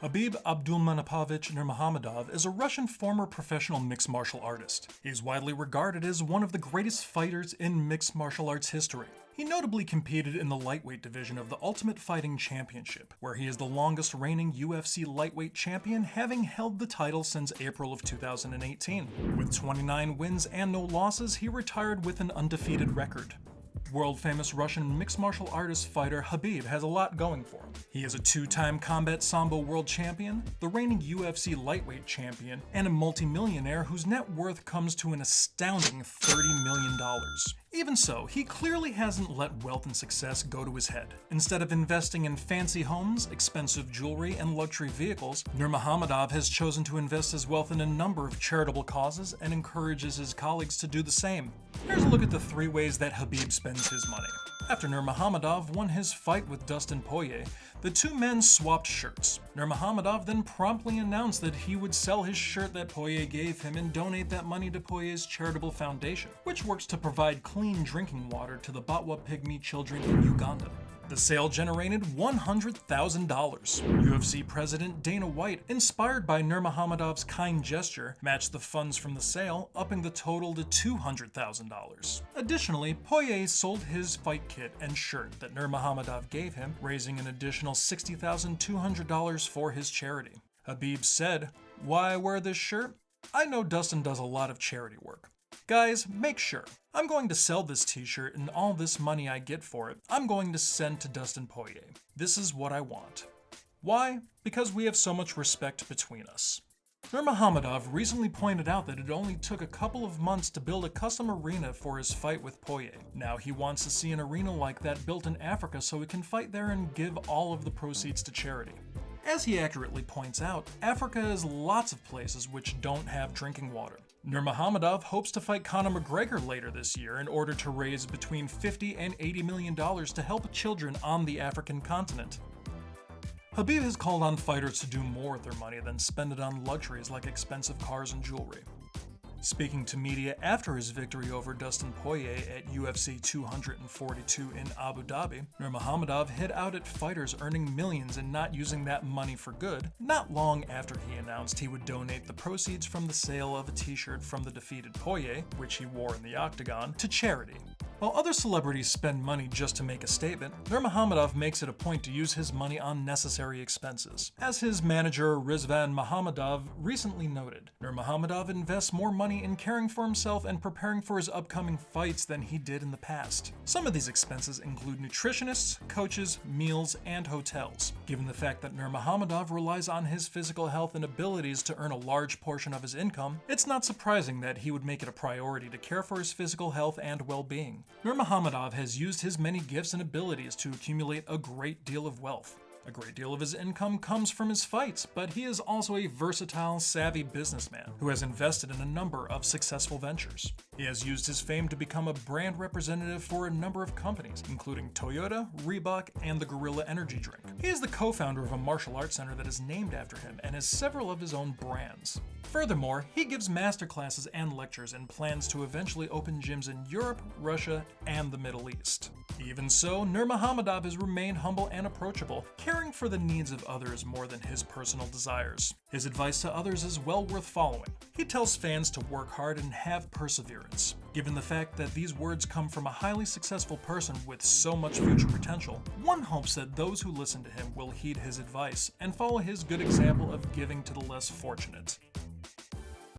Khabib Nurmagomedov is a Russian former professional mixed martial artist. He is widely regarded as one of the greatest fighters in mixed martial arts history. He notably competed in the lightweight division of the Ultimate Fighting Championship, where he is the longest reigning UFC lightweight champion, having held the title since April of 2018. With 29 wins and no losses, he retired with an undefeated record. World-famous Russian mixed martial artist fighter Khabib has a lot going for him. He is a two-time combat sambo world champion, the reigning UFC lightweight champion, and a multimillionaire whose net worth comes to an astounding $30 million. Even so, he clearly hasn't let wealth and success go to his head. Instead of investing in fancy homes, expensive jewelry, and luxury vehicles, Nurmagomedov has chosen to invest his wealth in a number of charitable causes and encourages his colleagues to do the same. Here's a look at the 3 ways that Khabib spends his money. After Nurmagomedov won his fight with Dustin Poirier, the two men swapped shirts. Nurmagomedov then promptly announced that he would sell his shirt that Poirier gave him and donate that money to Poirier's charitable foundation, which works to provide clean drinking water to the Batwa pygmy children in Uganda. The sale generated $100,000. UFC president Dana White, inspired by Nurmagomedov's kind gesture, matched the funds from the sale, upping the total to $200,000. Additionally, Poirier sold his fight kit and shirt that Nurmagomedov gave him, raising an additional $60,200 for his charity. Khabib said, "Why wear this shirt? I know Dustin does a lot of charity work. Guys, make sure. I'm going to sell this t-shirt and all this money I get for it, I'm going to send to Dustin Poirier. This is what I want." Why? Because we have so much respect between us. Nurmagomedov recently pointed out that it only took a couple of months to build a custom arena for his fight with Poirier. Now he wants to see an arena like that built in Africa so he can fight there and give all of the proceeds to charity. As he accurately points out, Africa has lots of places which don't have drinking water. Nurmagomedov hopes to fight Conor McGregor later this year in order to raise between $50 and $80 million to help children on the African continent. Khabib has called on fighters to do more with their money than spend it on luxuries like expensive cars and jewelry. Speaking to media after his victory over Dustin Poirier at UFC 242 in Abu Dhabi, Nurmagomedov hit out at fighters earning millions and not using that money for good, not long after he announced he would donate the proceeds from the sale of a t-shirt from the defeated Poirier, which he wore in the octagon, to charity. While other celebrities spend money just to make a statement, Nurmagomedov makes it a point to use his money on necessary expenses. As his manager Rizvan Mahamadov recently noted, Nurmagomedov invests more money in caring for himself and preparing for his upcoming fights than he did in the past. Some of these expenses include nutritionists, coaches, meals, and hotels. Given the fact that Nurmagomedov relies on his physical health and abilities to earn a large portion of his income, it's not surprising that he would make it a priority to care for his physical health and well-being. Nurmagomedov has used his many gifts and abilities to accumulate a great deal of wealth. A great deal of his income comes from his fights, but he is also a versatile, savvy businessman who has invested in a number of successful ventures. He has used his fame to become a brand representative for a number of companies, including Toyota, Reebok, and the Gorilla Energy drink. He is the co-founder of a martial arts center that is named after him and has several of his own brands. Furthermore, he gives masterclasses and lectures and plans to eventually open gyms in Europe, Russia, and the Middle East. Even so, Nurmagomedov has remained humble and approachable, caring for the needs of others more than his personal desires. His advice to others is well worth following. He tells fans to work hard and have perseverance. Given the fact that these words come from a highly successful person with so much future potential, one hopes that those who listen to him will heed his advice and follow his good example of giving to the less fortunate.